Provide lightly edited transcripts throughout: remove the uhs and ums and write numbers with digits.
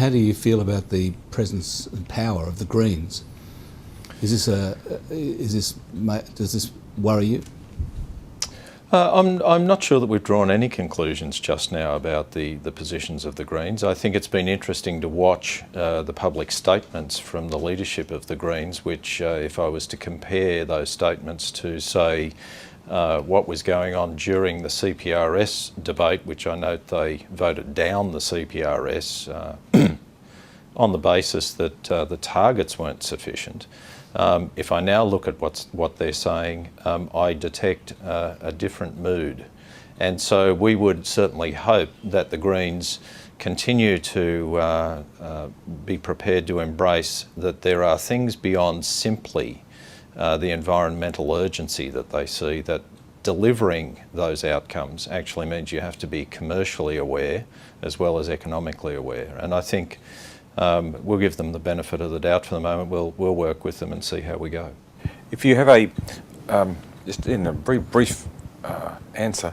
how do you feel about the presence and power of the Greens? Does this worry you? I'm not sure that we've drawn any conclusions just now about the positions of the Greens. I think it's been interesting to watch the public statements from the leadership of the Greens, which if I was to compare those statements to, say, what was going on during the CPRS debate, which I note they voted down the CPRS on the basis that the targets weren't sufficient. If I now look at what they're saying, I detect a different mood. And so we would certainly hope that the Greens continue to be prepared to embrace that there are things beyond simply the environmental urgency that they see, that delivering those outcomes actually means you have to be commercially aware as well as economically aware. And I think we'll give them the benefit of the doubt for the moment. We'll work with them and see how we go. If you have a, just in a very brief answer,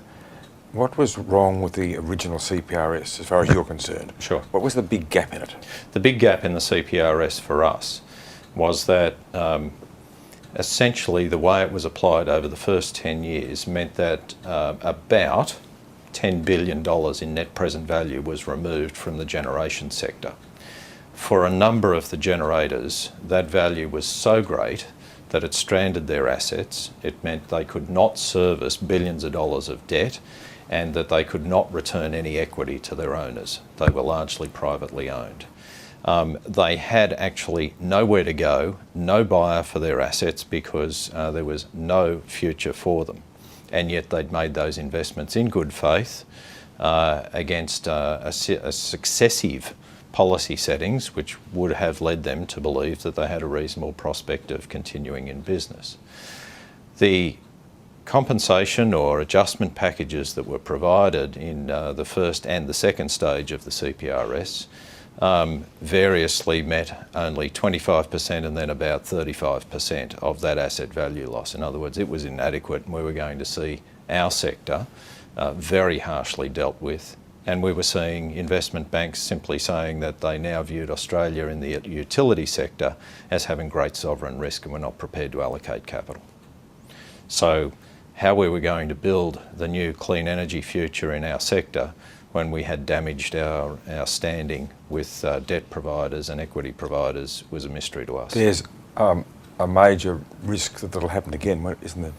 what was wrong with the original CPRS as far as you're concerned? Sure. What was the big gap in it? The big gap in the CPRS for us was that essentially the way it was applied over the first 10 years meant that about $10 billion in net present value was removed from the generation sector. For a number of the generators, that value was so great that it stranded their assets. It meant they could not service billions of dollars of debt and that they could not return any equity to their owners. They were largely privately owned. They had actually nowhere to go, no buyer for their assets because there was no future for them. And yet they'd made those investments in good faith against a successive policy settings which would have led them to believe that they had a reasonable prospect of continuing in business. The compensation or adjustment packages that were provided in the first and the second stage of the CPRS variously met only 25% and then about 35% of that asset value loss. In other words, it was inadequate and we were going to see our sector very harshly dealt with. And we were seeing investment banks simply saying that they now viewed Australia in the utility sector as having great sovereign risk and were not prepared to allocate capital. So how we were going to build the new clean energy future in our sector when we had damaged our standing with debt providers and equity providers was a mystery to us. There's a major risk that that'll happen again, isn't there?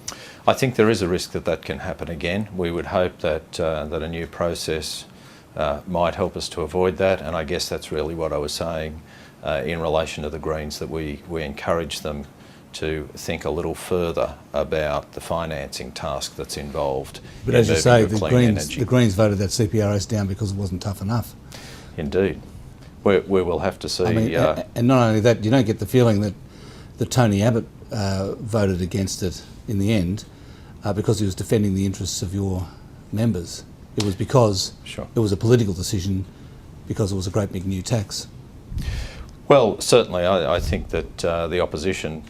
I think there is a risk that that can happen again. We would hope that that a new process might help us to avoid that, and I guess that's really what I was saying in relation to the Greens, that we encourage them to think a little further about the financing task that's involved. But as you say, the Greens voted that CPRS down because it wasn't tough enough. Indeed. We will have to see. I mean, and not only that, you don't get the feeling that Tony Abbott voted against it in the end because he was defending the interests of your members. It was because it was a political decision, because it was a great big new tax. Well, certainly I think that the opposition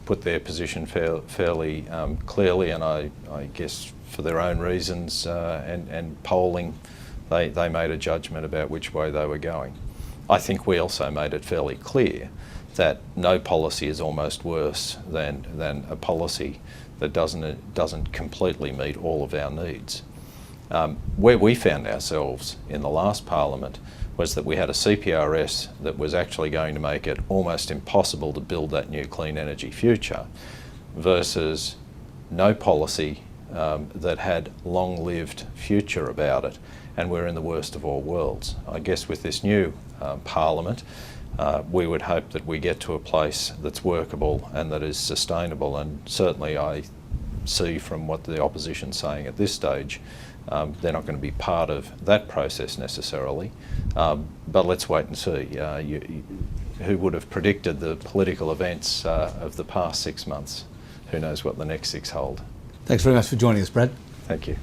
put their position fairly clearly, and I guess for their own reasons and polling, they made a judgment about which way they were going. I think we also made it fairly clear that no policy is almost worse than a policy that doesn't completely meet all of our needs. Where we found ourselves in the last Parliament was that we had a CPRS that was actually going to make it almost impossible to build that new clean energy future versus no policy that had long-lived future about it, and we're in the worst of all worlds. I guess with this new Parliament, we would hope that we get to a place that's workable and that is sustainable, and certainly I see from what the opposition's saying at this stage, they're not going to be part of that process necessarily, but let's wait and see. Who would have predicted the political events of the past 6 months? Who knows what the next 6 hold? Thanks very much for joining us, Brad. Thank you.